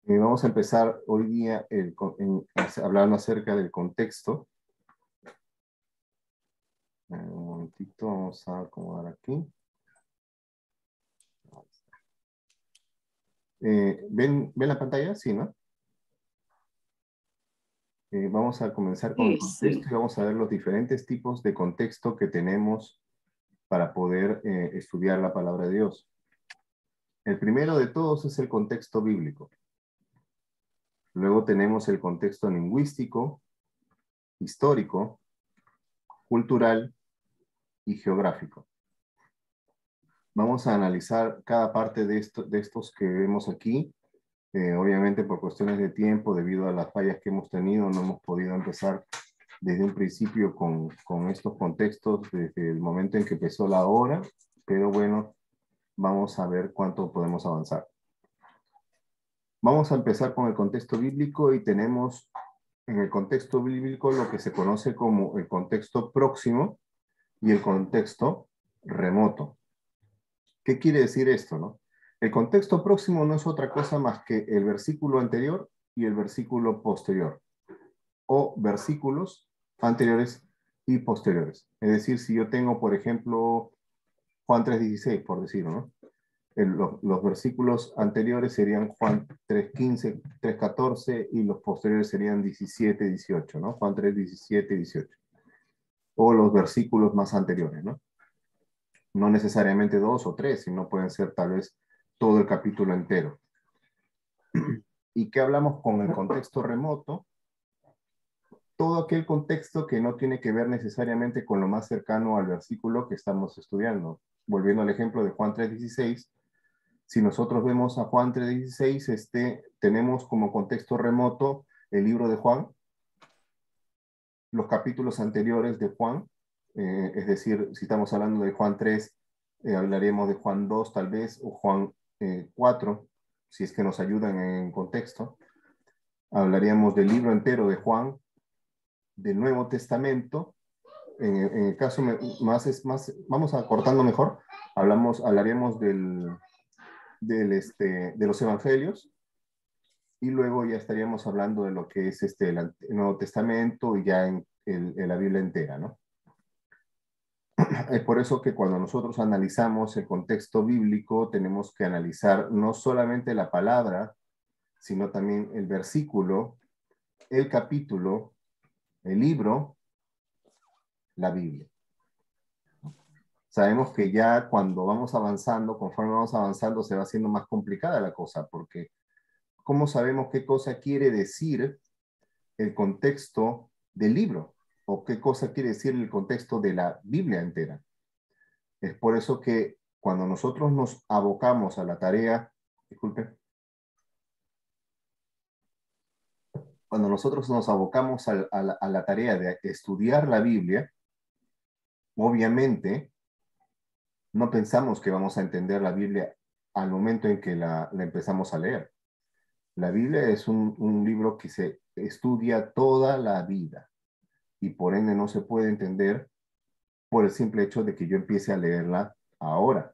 Vamos a empezar hoy día hablando acerca del contexto. Un momentito, vamos a acomodar aquí. ¿Ven la pantalla? Sí, ¿no? Vamos a comenzar con el Sí, contexto sí. y vamos a ver los diferentes tipos de contexto que tenemos para poder estudiar la palabra de Dios. El primero de todos es el contexto bíblico. Luego tenemos el contexto lingüístico, histórico, cultural y geográfico. Vamos a analizar cada parte de estos que vemos aquí. Obviamente por cuestiones de tiempo, debido a las fallas que hemos tenido, no hemos podido empezar desde un principio con estos contextos desde el momento en que empezó la hora, pero bueno, vamos a ver cuánto podemos avanzar. Vamos a empezar con el contexto bíblico y tenemos en el contexto bíblico lo que se conoce como el contexto próximo y el contexto remoto. ¿Qué quiere decir esto, no? El contexto próximo no es otra cosa más que el versículo anterior y el versículo posterior, o versículos anteriores y posteriores. Es decir, si yo tengo, por ejemplo, Juan 3:16, por decirlo, ¿no? Los versículos anteriores serían Juan 3:15, 3:14 y los posteriores serían 17, 18, ¿no? Juan 3:17, 18. O los versículos más anteriores, ¿no? No necesariamente 2 o 3, sino pueden ser tal vez todo el capítulo entero. ¿Y qué hablamos con el contexto remoto? Todo aquel contexto que no tiene que ver necesariamente con lo más cercano al versículo que estamos estudiando. Volviendo al ejemplo de Juan 3:16, si nosotros vemos a Juan 3:16, tenemos como contexto remoto el libro de Juan, los capítulos anteriores de Juan, es decir, si estamos hablando de Juan 3, hablaremos de Juan 2 tal vez, o Juan 4, si es que nos ayudan en contexto. Hablaríamos del libro entero de Juan, del Nuevo Testamento. En el caso vamos acortando mejor, hablaríamos de los evangelios, y luego ya estaríamos hablando de lo que es el Nuevo Testamento y ya en la Biblia entera, ¿no? Es por eso que cuando nosotros analizamos el contexto bíblico, tenemos que analizar no solamente la palabra, sino también el versículo, el capítulo, el libro, la Biblia. Sabemos que ya cuando vamos avanzando, conforme vamos avanzando, se va haciendo más complicada la cosa, porque ¿cómo sabemos qué cosa quiere decir el contexto del libro? ¿O qué cosa quiere decir el contexto de la Biblia entera? Es por eso que cuando nosotros nos abocamos a la tarea, disculpe, cuando nosotros nos abocamos a la tarea de estudiar la Biblia, obviamente no pensamos que vamos a entender la Biblia al momento en que la empezamos a leer. La Biblia es un libro que se estudia toda la vida y por ende no se puede entender por el simple hecho de que yo empiece a leerla ahora,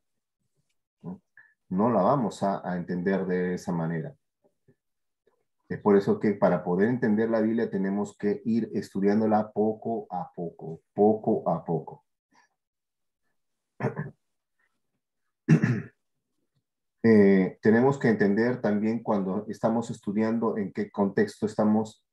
¿no? No la vamos a entender de esa manera. Es por eso que para poder entender la Biblia tenemos que ir estudiándola poco a poco, poco a poco. Tenemos que entender también cuando estamos estudiando en qué contexto estamos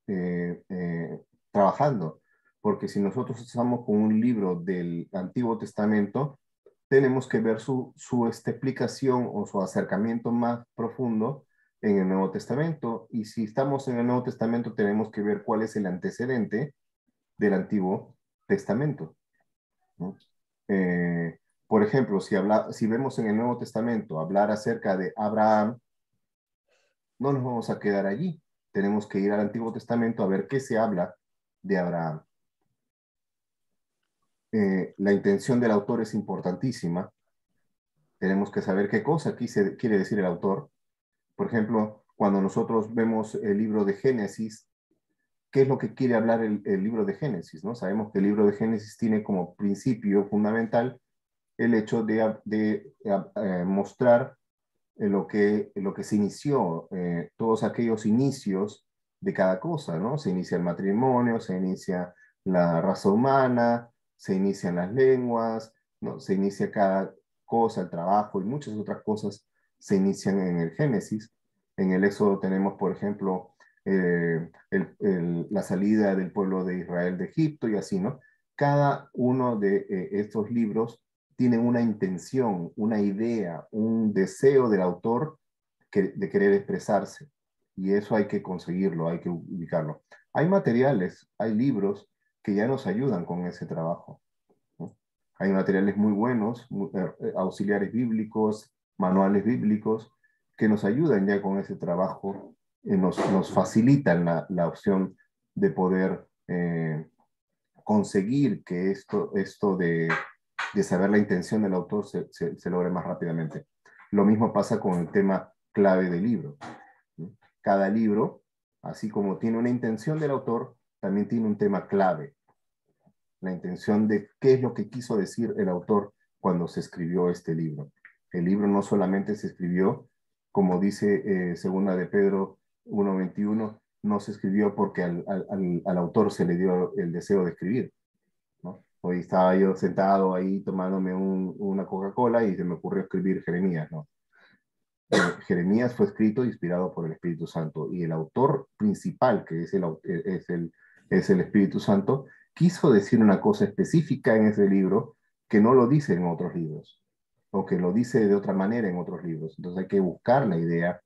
trabajando, porque si nosotros estamos con un libro del Antiguo Testamento, tenemos que ver su explicación o su acercamiento más profundo en el Nuevo Testamento, y si estamos en el Nuevo Testamento tenemos que ver cuál es el antecedente del Antiguo Testamento, ¿no? Eh, por ejemplo, si vemos en el Nuevo Testamento hablar acerca de Abraham, no nos vamos a quedar allí. Tenemos que ir al Antiguo Testamento a ver qué se habla de Abraham. La intención del autor es importantísima. Tenemos que saber qué cosa aquí se quiere decir el autor. Por ejemplo, cuando nosotros vemos el libro de Génesis, ¿qué es lo que quiere hablar el libro de Génesis, ¿no? Sabemos que el libro de Génesis tiene como principio fundamental el hecho de mostrar lo que se inició, todos aquellos inicios de cada cosa, ¿no? Se inicia el matrimonio, se inicia la raza humana, se inician las lenguas, ¿no? Se inicia cada cosa, el trabajo y muchas otras cosas se inician en el Génesis. En el Éxodo tenemos, por ejemplo, la salida del pueblo de Israel de Egipto y así, ¿no? Cada uno de estos libros tienen una intención, una idea, un deseo del autor de querer expresarse. Y eso hay que conseguirlo, hay que ubicarlo. Hay materiales, hay libros que ya nos ayudan con ese trabajo, ¿no? Hay materiales muy buenos, auxiliares bíblicos, manuales bíblicos, que nos ayudan ya con ese trabajo, nos facilitan la opción de poder conseguir que esto de saber la intención del autor se logre más rápidamente. Lo mismo pasa con el tema clave del libro, ¿no? Cada libro, así como tiene una intención del autor, también tiene un tema clave. La intención de qué es lo que quiso decir el autor cuando se escribió este libro. El libro no solamente se escribió, como dice segunda de Pedro 1:21, no se escribió porque al autor se le dio el deseo de escribir, ¿no? Hoy estaba yo sentado ahí tomándome una Coca-Cola y se me ocurrió escribir Jeremías, ¿no? Jeremías fue escrito inspirado por el Espíritu Santo y el autor principal, que es el Espíritu Santo, quiso decir una cosa específica en ese libro que no lo dice en otros libros o que lo dice de otra manera en otros libros. Entonces hay que buscar la idea,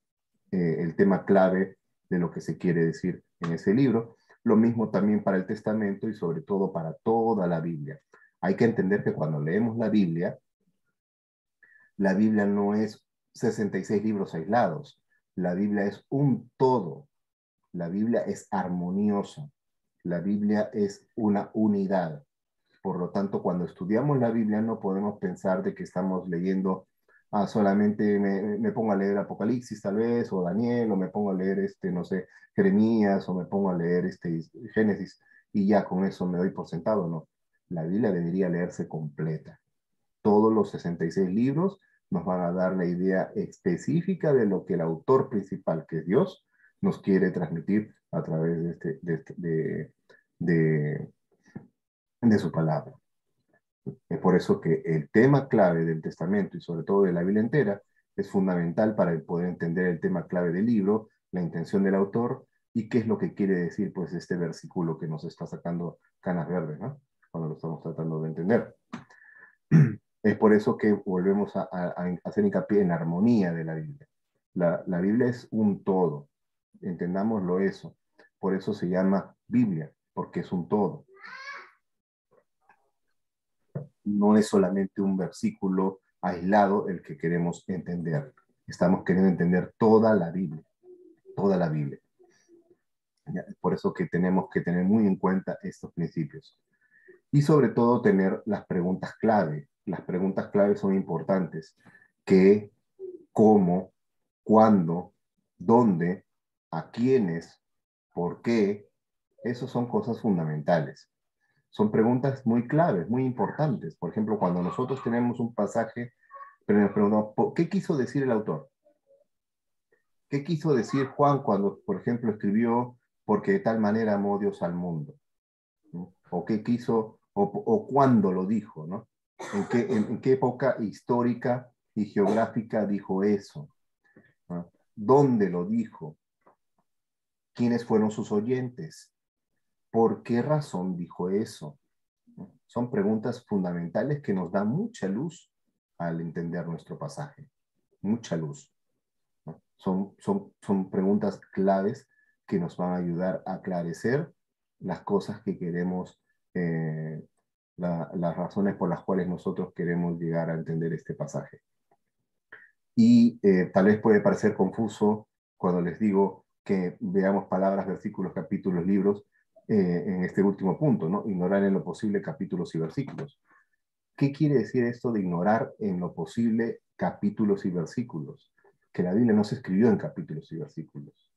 el tema clave de lo que se quiere decir en ese libro. Lo mismo también para el Testamento y sobre todo para toda la Biblia. Hay que entender que cuando leemos la Biblia no es 66 libros aislados. La Biblia es un todo. La Biblia es armoniosa. La Biblia es una unidad. Por lo tanto, cuando estudiamos la Biblia no podemos pensar de que estamos leyendo, solamente me pongo a leer Apocalipsis tal vez, o Daniel, o me pongo a leer, no sé, Jeremías, o me pongo a leer Génesis, y ya con eso me doy por sentado. No, la Biblia debería leerse completa. Todos los 66 libros nos van a dar la idea específica de lo que el autor principal, que es Dios, nos quiere transmitir a través de, de su palabra. Es por eso que el tema clave del Testamento y sobre todo de la Biblia entera es fundamental para poder entender el tema clave del libro, la intención del autor y qué es lo que quiere decir pues este versículo que nos está sacando canas verdes, ¿no? Cuando lo estamos tratando de entender. Es por eso que volvemos a hacer hincapié en la armonía de la Biblia. La Biblia es un todo, entendámoslo eso. Por eso se llama Biblia, porque es un todo. No es solamente un versículo aislado el que queremos entender. Estamos queriendo entender toda la Biblia, toda la Biblia. Por eso que tenemos que tener muy en cuenta estos principios. Y sobre todo tener las preguntas clave. Las preguntas clave son importantes. ¿Qué? ¿Cómo? ¿Cuándo? ¿Dónde? ¿A quiénes? ¿Por qué? Esas son cosas fundamentales. Son preguntas muy claves, muy importantes. Por ejemplo, cuando nosotros tenemos un pasaje, pero nos preguntamos, ¿qué quiso decir el autor? ¿Qué quiso decir Juan cuando, por ejemplo, escribió porque de tal manera amó Dios al mundo? ¿No? ¿O qué quiso, o cuándo lo dijo, ¿no? ¿En qué época histórica y geográfica dijo eso? ¿No? ¿Dónde lo dijo? ¿Quiénes fueron sus oyentes? ¿Por qué razón dijo eso? ¿No? Son preguntas fundamentales que nos dan mucha luz al entender nuestro pasaje. Mucha luz, ¿no? Son preguntas claves que nos van a ayudar a aclarecer las cosas que queremos, las razones por las cuales nosotros queremos llegar a entender este pasaje. Y tal vez puede parecer confuso cuando les digo que veamos palabras, versículos, capítulos, libros, en este último punto, ¿no? Ignorar en lo posible capítulos y versículos. ¿Qué quiere decir esto de ignorar en lo posible capítulos y versículos? Que la Biblia no se escribió en capítulos y versículos.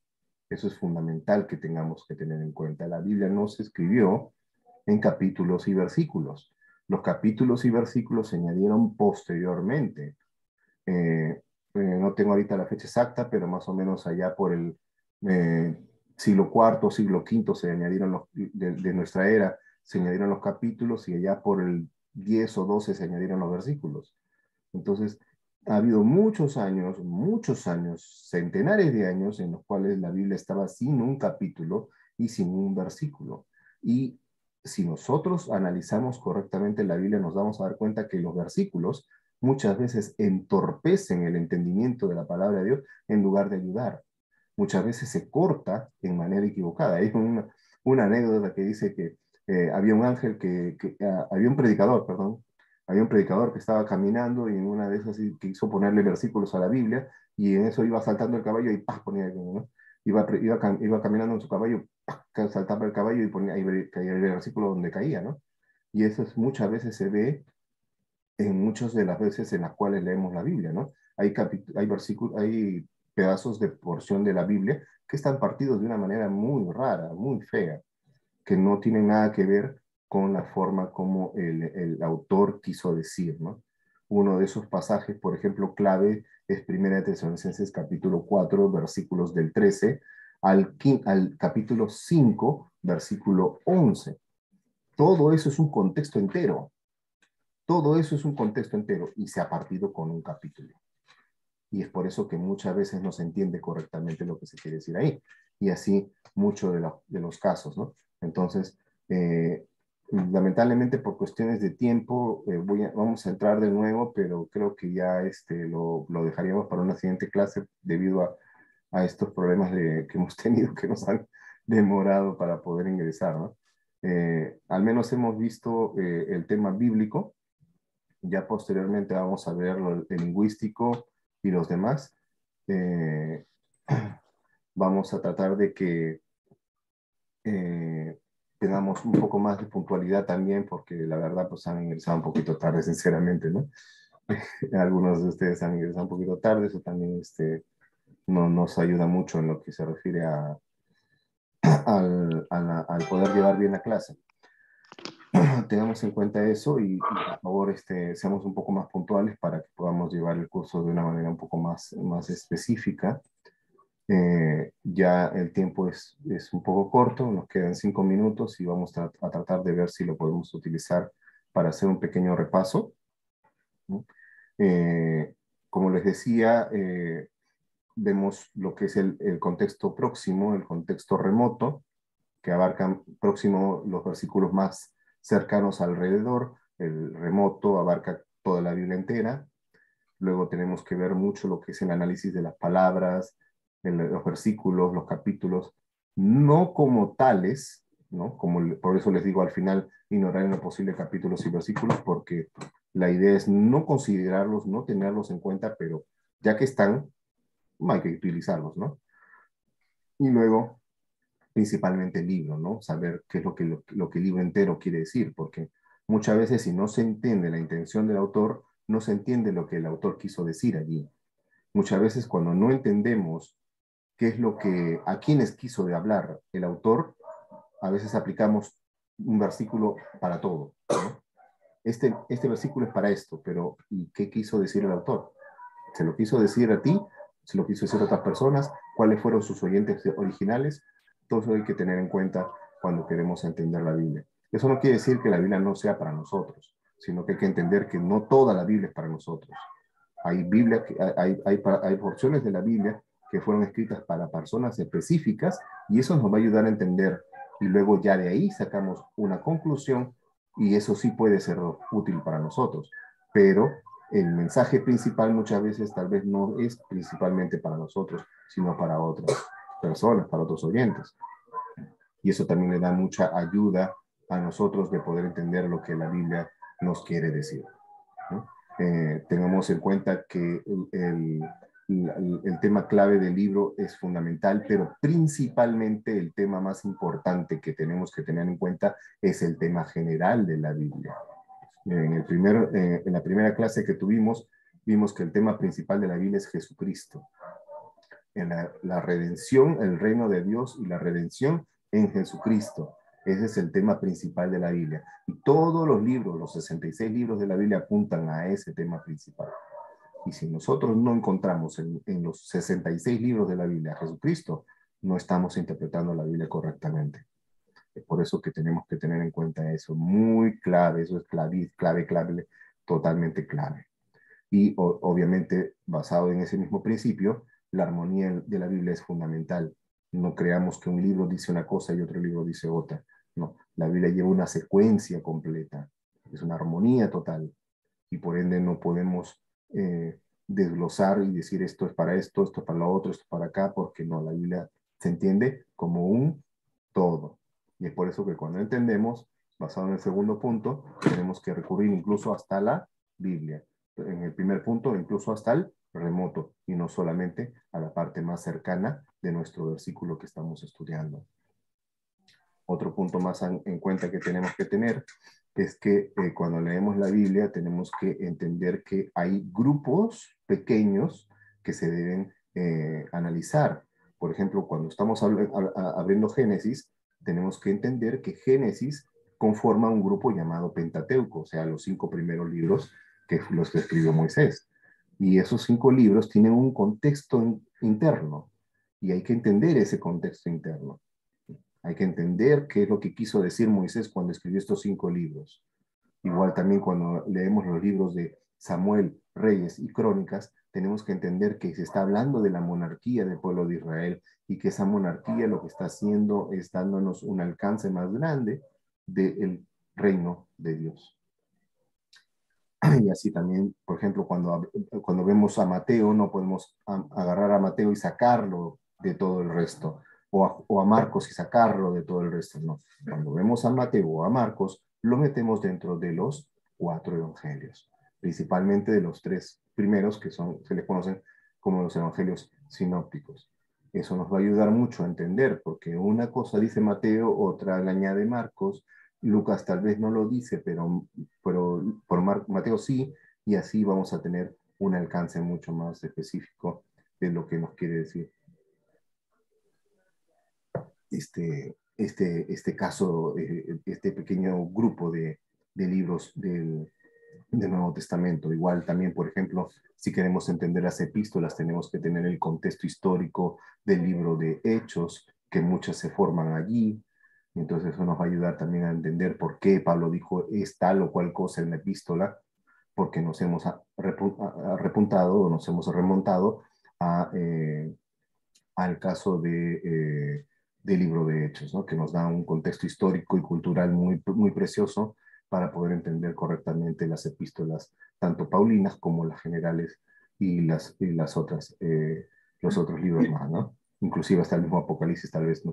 Eso es fundamental que tengamos que tener en cuenta. La Biblia no se escribió en capítulos y versículos. Los capítulos y versículos se añadieron posteriormente. no tengo ahorita la fecha exacta, pero más o menos allá por el siglo IV, siglo V se añadieron de nuestra era, se añadieron los capítulos y allá por el 10 o 12 se añadieron los versículos. Entonces, ha habido muchos años, centenares de años en los cuales la Biblia estaba sin un capítulo y sin un versículo. Y si nosotros analizamos correctamente la Biblia, nos vamos a dar cuenta que los versículos muchas veces entorpecen el entendimiento de la palabra de Dios en lugar de ayudar. Muchas veces se corta en manera equivocada. Hay una anécdota que dice que había un ángel había un predicador, perdón, había un predicador que estaba caminando y en una de esas quiso ponerle versículos a la Biblia y en eso iba saltando el caballo y ¡pah! Ponía, ¿no? Iba caminando en su caballo, ¡pah! Saltaba el caballo y ponía ahí caía el versículo donde caía, ¿no? Y eso muchas veces se ve en muchas de las veces en las cuales leemos la Biblia, ¿no? Hay versículos, hay pedazos de porción de la Biblia que están partidos de una manera muy rara, muy fea, que no tienen nada que ver con la forma como el autor quiso decir, ¿no? Uno de esos pasajes, por ejemplo, clave es 1 Tesalonicenses capítulo 4, versículos del 13 al capítulo 5, versículo 11. Todo eso es un contexto entero. Todo eso es un contexto entero y se ha partido con un capítulo. Y es por eso que muchas veces no se entiende correctamente lo que se quiere decir ahí. Y así muchos de los casos, ¿no? Entonces, lamentablemente por cuestiones de tiempo, vamos a entrar de nuevo, pero creo que ya lo dejaríamos para una siguiente clase debido a estos problemas que hemos tenido que nos han demorado para poder ingresar, ¿no? Al menos hemos visto el tema bíblico. Ya posteriormente vamos a ver el lingüístico y los demás. Eh, vamos a tratar de que tengamos un poco más de puntualidad también, porque la verdad pues han ingresado un poquito tarde, sinceramente, ¿no? Algunos de ustedes han ingresado un poquito tarde, eso también no nos ayuda mucho en lo que se refiere al poder llevar bien la clase. Tengamos en cuenta eso y por favor seamos un poco más puntuales para que podamos llevar el curso de una manera un poco más específica. Ya el tiempo es un poco corto, nos quedan 5 minutos y vamos a tratar de ver si lo podemos utilizar para hacer un pequeño repaso, ¿no? Como les decía, vemos lo que es el contexto próximo, el contexto remoto, que abarcan próximo los versículos más cercanos alrededor. El remoto abarca toda la Biblia entera. Luego tenemos que ver mucho lo que es el análisis de las palabras, los versículos, los capítulos, no como tales, ¿no? Por eso les digo al final, ignorar en lo posible capítulos y versículos, porque la idea es no considerarlos, no tenerlos en cuenta, pero ya que están, hay que utilizarlos, ¿no? Y luego principalmente el libro, ¿no? Saber qué es lo que el libro entero quiere decir, porque muchas veces si no se entiende la intención del autor, no se entiende lo que el autor quiso decir allí. Muchas veces cuando no entendemos qué es a quiénes quiso de hablar el autor, a veces aplicamos un versículo para todo, ¿no? Este versículo es para esto, pero ¿y qué quiso decir el autor? ¿Se lo quiso decir a ti? ¿Se lo quiso decir a otras personas? ¿Cuáles fueron sus oyentes originales? Todo eso hay que tener en cuenta cuando queremos entender la Biblia. Eso no quiere decir que la Biblia no sea para nosotros, sino que hay que entender que no toda la Biblia es para nosotros. Hay porciones de la Biblia que fueron escritas para personas específicas y eso nos va a ayudar a entender y luego ya de ahí sacamos una conclusión y eso sí puede ser útil para nosotros. Pero el mensaje principal muchas veces tal vez no es principalmente para nosotros, sino para otras personas, para otros oyentes. Y eso también le da mucha ayuda a nosotros de poder entender lo que la Biblia nos quiere decir, ¿no? Tengamos en cuenta que el tema clave del libro es fundamental, pero principalmente el tema más importante que tenemos que tener en cuenta es el tema general de la Biblia. En la primera clase que tuvimos, vimos que el tema principal de la Biblia es Jesucristo. En la redención, el reino de Dios y la redención en Jesucristo. Ese es el tema principal de la Biblia. Y todos los libros, los 66 libros de la Biblia apuntan a ese tema principal. Y si nosotros no encontramos en los 66 libros de la Biblia a Jesucristo, no estamos interpretando la Biblia correctamente. Es por eso que tenemos que tener en cuenta eso, muy clave, eso es clave, totalmente clave. Y obviamente, basado en ese mismo principio, la armonía de la Biblia es fundamental. No creamos que un libro dice una cosa y otro libro dice otra. No, la Biblia lleva una secuencia completa, es una armonía total. Y por ende no podemos desglosar y decir esto es para esto es para lo otro, esto es para acá, porque no, la Biblia se entiende como un todo. Y es por eso que cuando entendemos, basado en el segundo punto, tenemos que recurrir incluso hasta la Biblia. En el primer punto, incluso hasta el remoto, y no solamente a la parte más cercana de nuestro versículo que estamos estudiando. Otro punto más en cuenta que tenemos que tener es que cuando leemos la Biblia tenemos que entender que hay grupos pequeños que se deben analizar. Por ejemplo, cuando estamos abriendo Génesis, tenemos que entender que Génesis conforma un grupo llamado Pentateuco, o sea, los 5 primeros libros que los que escribió Moisés. Y esos 5 libros tienen un contexto interno, y hay que entender ese contexto interno. Hay que entender qué es lo que quiso decir Moisés cuando escribió estos 5 libros. Igual también cuando leemos los libros de Samuel, Reyes y Crónicas, tenemos que entender que se está hablando de la monarquía del pueblo de Israel y que esa monarquía lo que está haciendo es dándonos un alcance más grande del reino de Dios. Y así también, por ejemplo, cuando vemos a Mateo, no podemos agarrar a Mateo y sacarlo de todo el resto, o a Marcos y sacarlo de todo el resto, no. Cuando vemos a Mateo o a Marcos, lo metemos dentro de los 4 evangelios, principalmente de los 3 primeros que se les conocen como los evangelios sinópticos. Eso nos va a ayudar mucho a entender, porque una cosa dice Mateo, otra le añade Marcos, Lucas tal vez no lo dice, pero por Mateo sí, y así vamos a tener un alcance mucho más específico de lo que nos quiere decir este caso, este pequeño grupo de libros del Nuevo Testamento. Igual también, por ejemplo, si queremos entender las epístolas, tenemos que tener el contexto histórico del libro de Hechos, que muchas se forman allí. Entonces eso nos va a ayudar también a entender por qué Pablo dijo es tal o cual cosa en la epístola, porque nos hemos repuntado o nos hemos remontado al caso del libro de Hechos, ¿no? Que nos da un contexto histórico y cultural muy precioso para poder entender correctamente las epístolas, tanto paulinas como las generales y las otras, los otros libros más, ¿no? Inclusive hasta el mismo Apocalipsis tal vez no